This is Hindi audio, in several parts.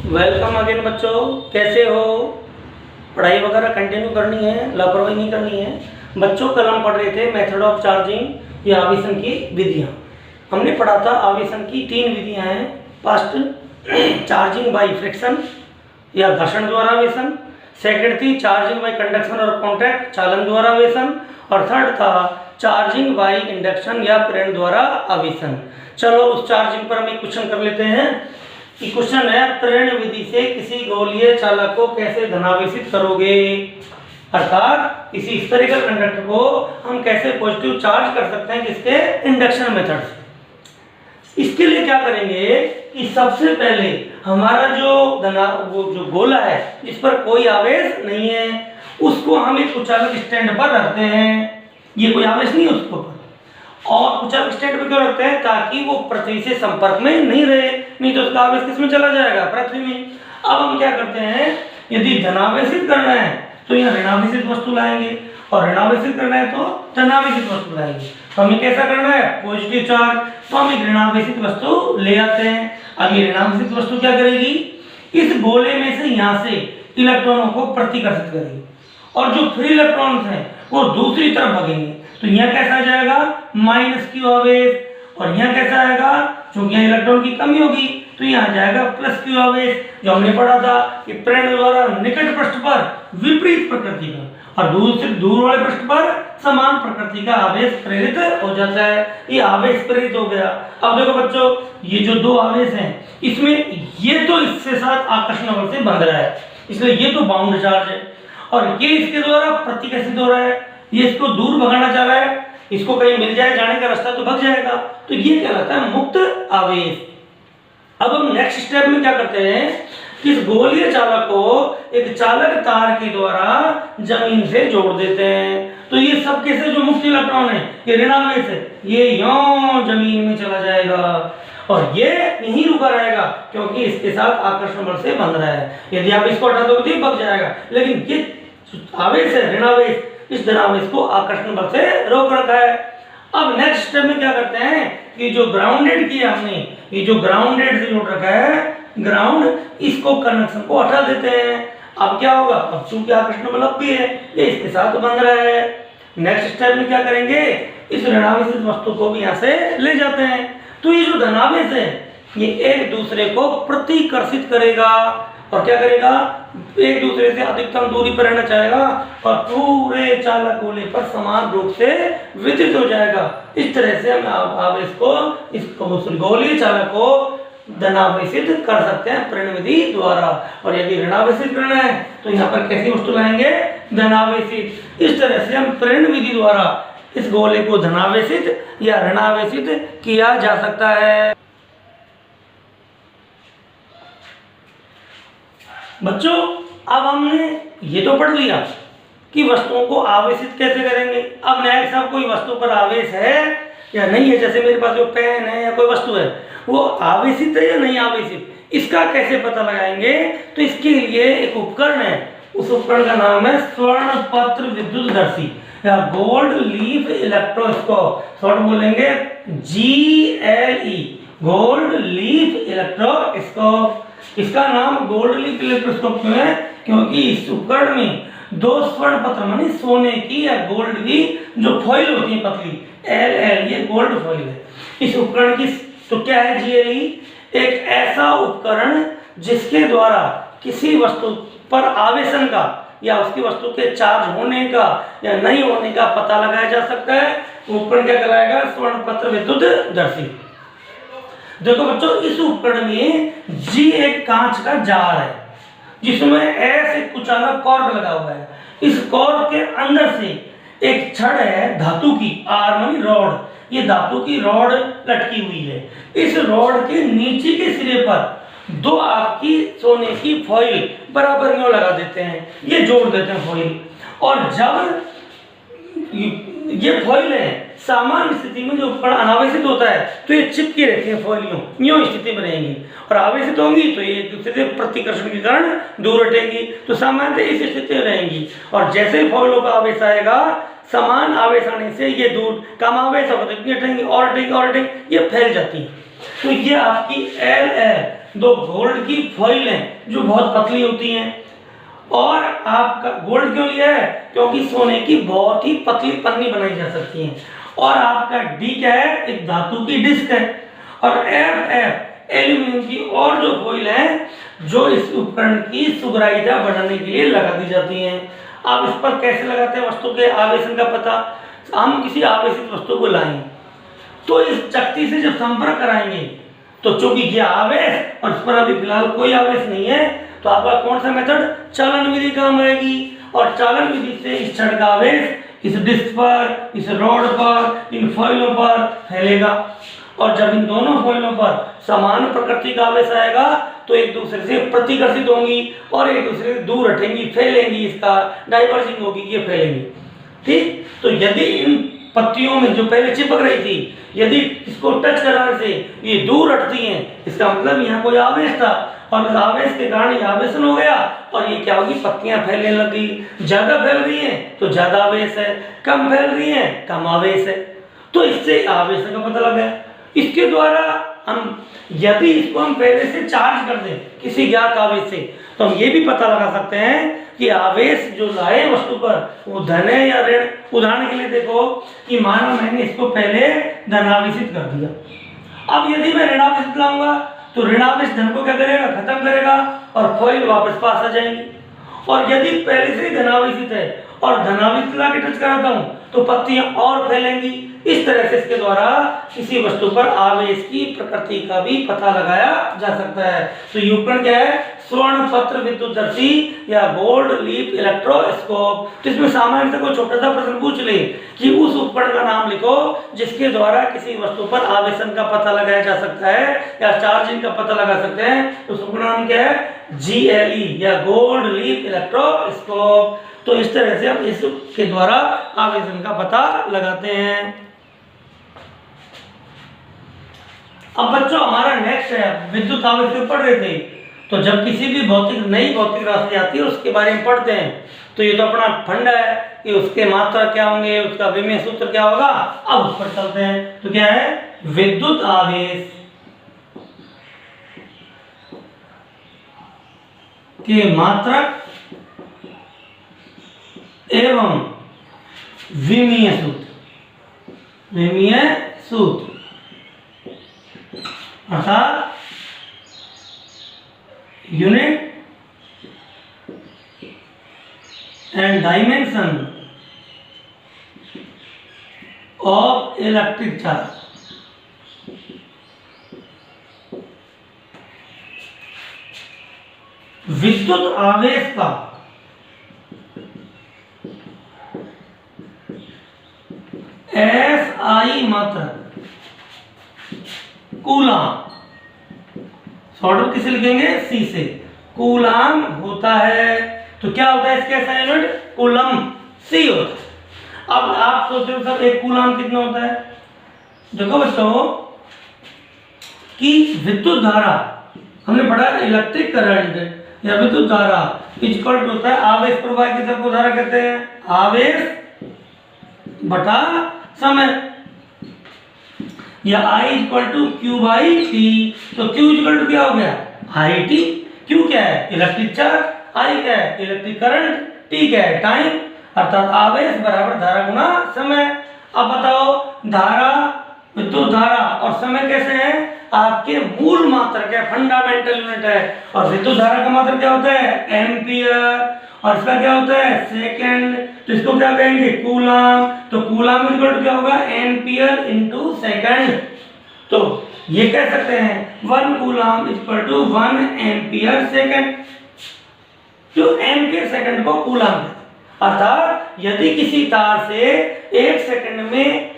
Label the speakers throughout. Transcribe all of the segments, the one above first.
Speaker 1: वेलकम अगेन बच्चों, कैसे हो? पढ़ाई वगैरह कंटिन्यू करनी है, लापरवाही नहीं करनी है। बच्चों कल हम पढ़ रहे थे मेथड ऑफ चार्जिंग या आवेशन की विधियाँ। हमने पढ़ा था आवेशन की 3 विधियाँ हैं। फर्स्ट चार्जिंग बाय फ्रिक्शन या घर्षण द्वारा आवेशन, सेकंड थी चार्जिंग बाय कंडक्शन और कॉन्टैक्ट चालन द्वारा आवेशन, और थर्ड था चार्जिंग बाय इंडक्शन या प्रेरण द्वारा आवेशन। चलो उस चार्जिंग पर हम एक क्वेश्चन कर लेते हैं। क्वेश्चन है, प्रेरण विधि से किसी गोलीय चालक को कैसे धनावेशित करोगे? अर्थात किसी स्फेरिकल कंडक्टर को हम कैसे पॉजिटिव चार्ज कर सकते हैं किसके? इंडक्शन मेथड से। इसके लिए क्या करेंगे कि सबसे पहले हमारा वो जो गोला है जिस पर कोई आवेश नहीं है उसको हम एक कुचालक स्टैंड पर रखते हैं। ये कोई आवेश नहीं है उसके ऊपर, और कुचालक स्टैंड पर क्यों रखते हैं? ताकि वो पृथ्वी से संपर्क में नहीं रहे, नहीं तो उसका आवेश किसमें चला जाएगा? पृथ्वी में। अब हम क्या करते हैं, यदि धनावेशित करना है तो यहाँ ऋणावेशित वस्तु लाएंगे, और ऋणावेशित करना है तो धनावेशित वस्तु लाएंगे। तो हमें कैसा करना है? Positive charge. तो हम एक ऋणावेशित वस्तु ले आते हैं। अब ये ऋणावेशित वस्तु क्या करेगी? इस गोले में से यहाँ से इलेक्ट्रॉनों को प्रतिकर्षित करेगी, और जो फ्री इलेक्ट्रॉन्स हैं वो दूसरी तरफ भागेंगे। तो यहाँ कैसा आ जाएगा? माइनस क्यू आवेश। और यहाँ कैसा आएगा? क्योंकि यहाँ इलेक्ट्रॉन की कमी होगी तो यहाँ आ जाएगा प्लस क्यू आवेश। जो हमने पढ़ा था कि प्रेरण द्वारा निकट पृष्ठ पर विपरीत प्रकृति का और दूर वाले पृष्ठ पर समान प्रकृति का आवेश प्रेरित हो जाता है। ये आवेश प्रेरित हो गया। अब देखो बच्चों, ये जो 2 आवेश हैं इसमें ये तो इसके साथ आकर्षण बल से बंध रहा है, इसलिए ये तो बाउंड चार्ज है, और ये इसके द्वारा प्रतिकर्षित हो रहा है। ये इसको दूर भगाना चाह रहा है, इसको कहीं मिल जाए जाने का रास्ता तो भग जाएगा। तो ये कहलाता है मुक्त आवेश। अब हम नेक्स्ट स्टेप में क्या करते हैं कि इस गोलीय चालक को एक चालक तार के द्वारा जमीन से जोड़ देते हैं। तो ये सब कैसे जो मुक्त इलेक्ट्रॉन है, ये ऋणावेश है, ये यूं जमीन में चला जाएगा और ये यहीं रुका रहेगा क्योंकि इसके साथ आकर्षण बल से बंध रहा है। यदि आप इसको हटा दोगे तो भग जाएगा, लेकिन ये आवेश है ऋणावेश, इस धनावेश को आकर्षण बल से रोक रखा है। अब नेक्स्ट स्टेप में क्या करते हैं कि जो ग्राउंडेड किया हमने, ये जो ग्राउंडेड से जोड़ रखा है ग्राउंड, इसको कनेक्शन को हटा देते हैं। अब क्या होगा? अब चूंकि आकर्षण बल भी है, ये इसके साथ बंध रहा है। नेक्स्ट स्टेप में क्या करेंगे? इस ऋणावेशित वस्तु को भी यहाँ से ले जाते हैं। तो ये जो धनावेश है ये एक दूसरे को प्रतिकर्षित करेगा और क्या करेगा? एक दूसरे से अधिकतम दूरी पर रहना चाहेगा और पूरे चालक गोले पर समान रूप से वितरित हो जाएगा। इस तरह से हम आवेश को, इस गोलीय चालक को धनावेशित कर सकते हैं प्रेरण विधि द्वारा। और यदि ऋणावेशित करना है तो यहाँ पर कैसी वस्तु लाएंगे? धनावेशित। इस तरह से हम प्रेरण विधि द्वारा इस गोले को धनावेशित या ऋणावेशित किया जा सकता है। बच्चों, अब हमने ये तो पढ़ लिया कि वस्तुओं को आवेशित कैसे करेंगे। अब नेक्स्ट, अब कोई वस्तु पर आवेश है या नहीं है, जैसे मेरे पास जो पेन है या कोई वस्तु है वो आवेशित है या नहीं आवेशित, इसका कैसे पता लगाएंगे? तो इसके लिए एक उपकरण है, उस उपकरण का नाम है स्वर्ण पत्र विद्युतदर्शी या गोल्ड लीफ इलेक्ट्रोस्कोप। शॉर्ट बोलेंगे GLE, गोल्ड लीफ इलेक्ट्रोस्कोप। इसका नाम गोल्ड लीफ इलेक्ट्रोस्कोप क्यों है? क्योंकि इस उपकरण में 2 स्वर्ण पत्र मानी सोने की या गोल्ड की जो फॉइल होती है पतली, LL, ये गोल्ड फॉइल है। इस उपकरण की तो क्या है? GLE एक ऐसा उपकरण जिसके द्वारा किसी वस्तु पर आवेशन का या उसकी वस्तु के चार्ज होने का या नहीं होने का पता लगाया जा सकता है। उपकरण क्या कहलाएगा? स्वर्ण पत्र विद्युतदर्शी। देखो बच्चों, इस उपकरण में G एक कांच का जार है जिसमें ऐसे कुचालक कॉर्क लगा हुआ है। इस कॉर्क के अंदर से एक छड़ है धातु की, R मानी रॉड, ये धातु की रॉड लटकी हुई है। इस रॉड के नीचे के सिरे पर 2 आपकी सोने की फॉइल बराबर में लगा देते हैं, ये जोड़ देते हैं फॉइल। और जब ये फॉइल है सामान्य स्थिति में जो उपकरण अनावेशित होता है तो ये चिपकी रहती है फॉइलियों, यूं स्थिति में रहेंगी, और आवेशित होंगी तो ये एक दूसरे से प्रतिकर्षण के कारण दूर हटेगी, तो सामान्यतः इस स्थिति में रहेंगी। और जैसे ही फॉइलों का आवेश आएगा, समान आवेश आने से ये दूर कम आवेश होगा तो इतनी हटेंगी और हटेंगी और हटेंगी, ये फैल जाती है। तो ये आपकी LL दो गोल्ड की फॉइल हैं जो बहुत पतली होती हैं। और आपका गोल्ड क्यों लिया है? क्योंकि सोने की बहुत ही पतली पन्नी बनाई जा सकती है। और आपका डी क्या है? एक धातु की डिस्क है। और एफ एल्यूमिनियम की और जो फॉइल है जो इस उपकरण की सुग्राह्यता बढ़ाने के लिए लगा दी जाती हैं। अब इस पर कैसे लगाते हैं वस्तु के आवेशन का पता? हम किसी आवेशित वस्तु को लाएं तो इस चकती से जब संपर्क कराएंगे तो चूंकि यह आवेश और इस पर अभी फिलहाल कोई आवेश नहीं है तो आपका कौन सा मेथड? चालन विधि काम आएगी। और चालन विधि से इस छड़ का आवेश इस डिस्क पर, इस रॉड पर, इन फॉइलों पर फैलेगा। और जब इन दोनों फॉइलों पर समान प्रकृति का आवेश आएगा तो एक दूसरे से प्रतिकर्षित होंगी और एक दूसरे से दूर हटेंगी, फैलेंगी, इसका डाइवर्जिंग होगी, ये फैलेंगी। ठीक, तो यदि इन पत्तियों में जो पहले चिपक रही थी यदि इसको टच कराने से ये दूर हटती हैं, इसका मतलब यहाँ कोई आवेश था और उस आवेश के कारण ये आवेशन हो गया और ये क्या होगी? पत्तियां फैलने लगी। ज्यादा फैल रही हैं तो ज्यादा आवेश है, कम फैल रही हैं कम आवेश है। तो इससे आवेश का पता लगा। इसके द्वारा हम यदि इसको हम पहले से चार्ज कर दें किसी ज्ञात आवेश से तो हम ये भी पता लगा सकते हैं कि आवेश जो लाए वस्तु पर वो धन है या ऋण। उदाहरण के लिए देखो कि मानो मैंने इसको पहले धनावेशित कर दिया, अब यदि मैं ऋणावेशित लाऊंगा तो ऋणावेश धन को क्या करेगा? खत्म करेगा और फॉइल वापस पास आ जाएंगी। और यदि पहले से ही धनावेशित है और धनावेशित ला के टच कराता हूं तो पत्तियां और फैलेंगी। इस तरह से इसके द्वारा किसी वस्तु पर आवेश की प्रकृति का भी पता लगाया जा सकता है। तो ये उपकरण क्या है? स्वर्ण पत्र विद्युतदर्शी या गोल्ड लीफ इलेक्ट्रोस्कोप। तो इसमें सामान्य से कोई छोटा सा प्रश्न पूछ ले कि उस उपकरण का नाम लिखो जिसके द्वारा किसी वस्तु पर आवेशन का पता लगाया जा सकता है या चार्जिंग का पता लगा सकते हैं। तो उसका नाम क्या है? GLE या गोल्ड लीफ इलेक्ट्रोस्कोप। तो इस तरह से हम इसके द्वारा आवेशन का पता लगाते हैं। अब बच्चों हमारा नेक्स्ट है विद्युत आवेश पढ़ रहे थे तो जब किसी भी नई भौतिक राशि आती है उसके बारे में पढ़ते हैं तो ये तो अपना फंड है कि उसके मात्रा क्या होंगे, उसका विमेय सूत्र क्या होगा। अब उस पर चलते हैं। तो क्या है? विद्युत आवेश के मात्रक एवं विमीय सूत्र अर्थात unit and dimension of electric charge. विद्युत आवेश का SI मात्रक कूलाम, शॉर्ट किसे लिखेंगे? C से। कूलाम होता है। तो क्या होता है इसके SI यूनिट? कूलम C होता है। अब आप सोचते हो सर एक कूलाम कितना होता है? देखो बच्चों कि विद्युत धारा हमने पढ़ा इलेक्ट्रिक करंट या विद्युत धारा इक्वल होता है आवेश प्रवाह की तरफ को धारा कहते हैं, आवेश बटा समय या I equal to Q by t. तो Q इक्वल टू क्या हो गया? I T। Q क्या है? Electric charge. I क्या है? Electric current. T क्या है? टाइम। अर्थात आवेश बराबर धारा गुना समय। अब बताओ धारा, विद्युत धारा और समय कैसे है? आपके मूल मात्रक है, फंडामेंटल यूनिट है। और विद्युत धारा का मात्रक क्या होता है? एम्पियर। और इसका क्या होता है? सेकंड। तो इसको क्या कहेंगे? कूलाम। तो कूलाम इक्वल टू क्या होगा? Ampere into second. तो ये कह सकते हैं 1 coulomb equal to 1 ampere second. जो एम्पियर सेकंड को कूलाम कहते हैं। अर्थात यदि किसी तार से 1 सेकंड में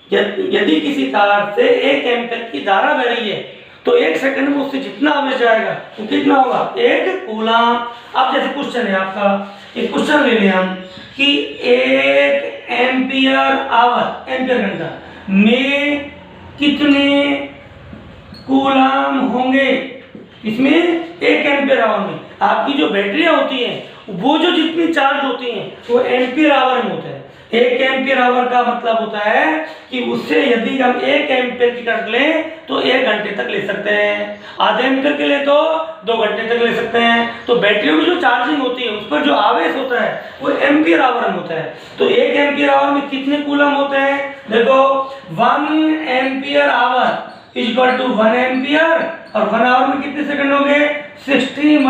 Speaker 1: यदि किसी तार से 1 एम्पियर की धारा बह रही है तो 1 सेकंड में उससे जितना आवेश जाएगा वो कितना होगा? 1 कूलाम। अब जैसे क्वेश्चन है आपका, एक क्वेश्चन ले लें हम कि 1 एम्पियर आवर, एम्पियर घंटा में कितने कूलाम होंगे? इसमें 1 एम्पियर आवर में आपकी जो बैटरियां होती हैं वो जो जितनी चार्ज होती हैं वो एम्पियर आवर में होता है। 1 एम्पियर आवर का मतलब होता है कि उससे यदि हम 1 एम्पियर की करंट लें तो 1 घंटे तक ले सकते हैं, आधे मीटर के लिए तो 2 घंटे तक ले सकते हैं। तो बैटरियों में जो चार्जिंग होती है उस पर जो आवेश होता है वो एम्पियर आवर में होता है। तो 1 एम्पियर आवर में कितने कूलम होते हैं? देखो 1 ampere hour equal to 1 ampere, और 1 आवर में कितने सेकंड हो गए? 60 ×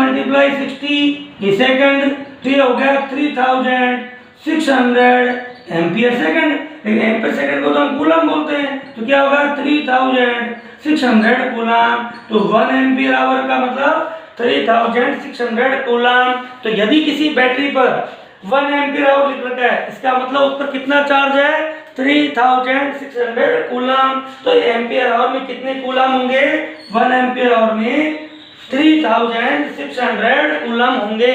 Speaker 1: 60 ये सेकंड, तो ये हो गया 3600 एम्पियर सेकंड। लेकिन एम्पियर सेकंड को तो हम कूलम बोलते हैं, तो क्या होगा 3600 कूलम। तो 1 एम्पियर आवर का मतलब 3600 कूलम। तो यदि किसी बैटरी पर 1 एम्पियर आवर लिख रखा है, इसका मतलब उस पर कितना चार्ज है? 3600 कूलम। तो एम्पियर आवर में कितने कूलम होंगे? 1 एम्पियर आवर में 3600 कूलम होंगे।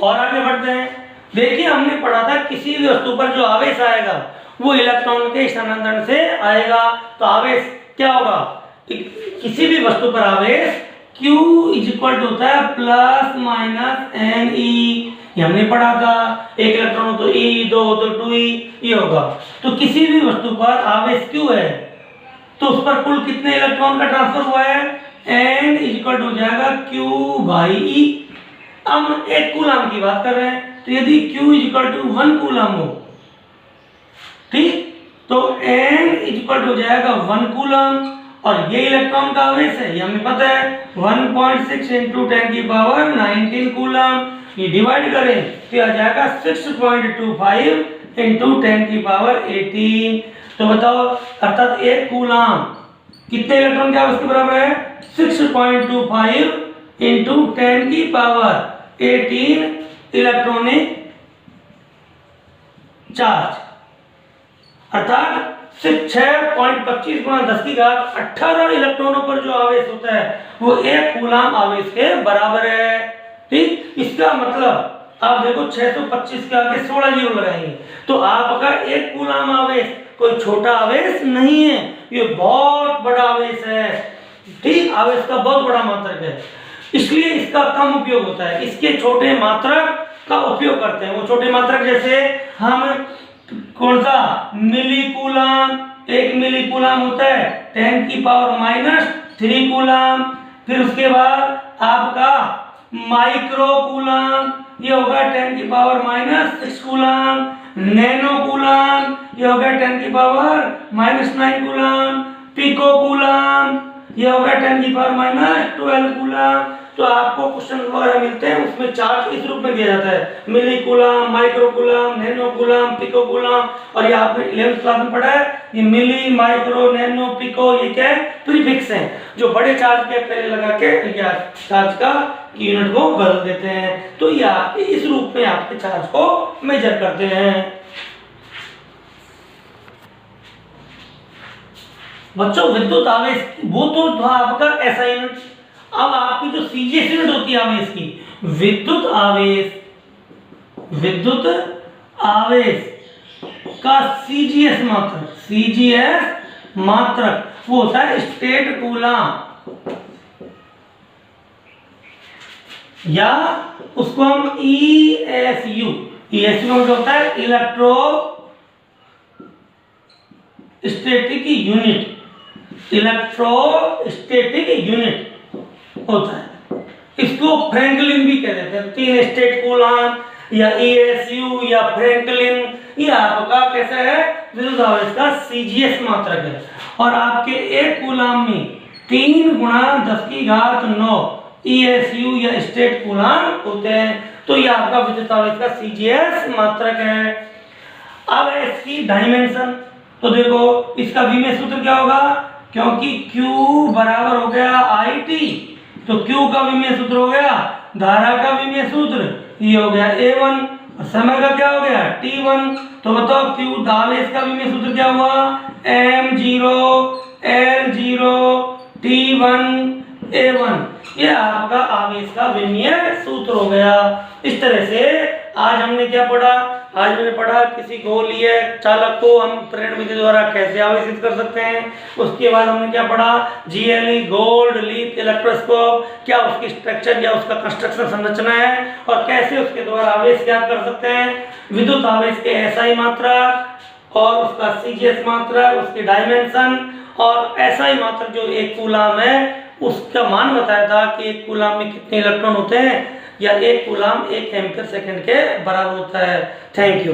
Speaker 1: और आगे बढ़ते हैं। देखिए हमने पढ़ा था किसी भी वस्तु पर जो आवेश आएगा वो इलेक्ट्रॉन के स्थानांतरण से आएगा। तो आवेश क्या होगा? किसी भी वस्तु पर आवेश Q इक्वल टू होता है ±NE। ये हमने पढ़ा था, 1 इलेक्ट्रॉन हो तो E, 2 हो तो 2E ये होगा। तो किसी भी वस्तु पर आवेश Q है तो उस पर कुल कितने इलेक्ट्रॉन का ट्रांसफर हुआ है? N इक्वल टू हो जाएगा Q/E। अब हम 1 कूलम की बात कर रहे हैं, तो यदि Q इक्वल टू 1 कूलम हो, ठीक, तो N इक्वल हो जाएगा 1 कूलम, और ये इलेक्ट्रॉन का आवेश है, ये हमें पता है 1.6 × 10⁻19 कूलम। ये डिवाइड करें तो आ जाएगा 6.25 × 10⁻18। तो बताओ, अर्थात 1 कूलम कितने इलेक्ट्रॉन के आवेश के बराबर है? 6.25 × 10⁻18 इलेक्ट्रॉनिक चार्ज, अर्थात सिर्फ 6.25 × 10⁻18 इलेक्ट्रॉनों पर जो आवेश होता है वो 1 कूलम आवेश के बराबर है। ठीक, इसका मतलब आप देखो 625 के आगे 16 जीरो लगाएंगे तो आपका 1 कूलम आवेश कोई छोटा आवेश नहीं है, ये बहुत बड़ा आवेश है। ठीक, आवेश का बहुत बड़ा मात्रक है, इसलिए इसका कम उपयोग होता है। इसके छोटे मात्रक का उपयोग करते हैं। वो छोटे मात्रक जैसे हम कौन सा? मिली कूलम, 1 मिली कूलम होता है 10⁻³ कूलम। फिर उसके बाद आपका माइक्रो कूलम, ये होगा 10⁻⁻6 कूलम। नैनो कूलम, ये होगा 10⁻⁻9 कूलम। पिको कूलम, ये होगा 10⁻⁻12 कूलम। तो आपको क्वेश्चन वगैरह मिलते हैं उसमें चार्ज इस रूप में दिया जाता है, milli coulomb, micro coulomb, nano coulomb, pico coulomb. और ये आपने 11th क्लास में पढ़ा है, ये मिली, माइक्रो, नैनो, पिको, ये क्या है? प्रीफिक्स हैं जो बड़े चार्ज के पहले लगा के या चार्ज का यूनिट को बदल देते हैं। तो ये आपके इस रूप में आपके चार्ज को मेजर करते हैं। बच्चों विद्युत आवेश वो तो था आपका ऐसा यूनिट। अब आपकी जो सीजीएस यूनिट होती है आवेश की, विद्युत आवेश का सीजीएस मात्रक वो होता है स्टेट कूलम, या उसको हम ESU मतलब होता है इलेक्ट्रोस्टैटिक यूनिट होता है। इसको फ्रैंकलिन भी कह देते हैं। 3 स्टेट कूलम या ESU या फ्रैंकलिन, ये आपका कैसा है? विद्युत आवेश का सीजीएस मात्रक है। और आपके 1 कूलम में 3 × 10⁹ ESU या स्टेट कूलम होते हैं। तो ये आपका विद्युत आवेश का सीजीएस मात्रक है। अब इसकी डायमेंशन, तो देखो इसका विमेय सूत्र क्या होगा? क्योंकि Q बराबर हो गया IT, तो Q का विमेय सूत्र हो गया, धारा का विमेय सूत्र ये हो गया A1, और समय का क्या हो गया? T1। तो बताओ Q आवेश का विमेय सूत्र क्या हुआ? M0 L0 T1 A1। ये आपका आवेश का विमेय सूत्र हो गया। इस तरह से आज हमने क्या पढ़ा? आज मैंने पढ़ा किसी गोलीय चालक को हम प्रेरण विधि द्वारा कैसे आवेशित कर सकते हैं। उसके बाद हमने क्या पढ़ा? GLE गोल्ड लीफ इलेक्ट्रोस्कोप, क्या उसकी स्ट्रक्चर या उसका कंस्ट्रक्शन संरचना है और कैसे उसके द्वारा आवेश ज्ञात कर सकते हैं। विद्युत आवेश के SI मात्रा और उसका CGS मात्रक, उसकी डायमेंशन और SI मात्रक जो एक कूलाम है उसका मान बताया था कि एक कूलाम में कितने इलेक्ट्रॉन होते हैं, या एक कूलाम 1 एम्पीयर सेकंड के बराबर होता है। Thank you.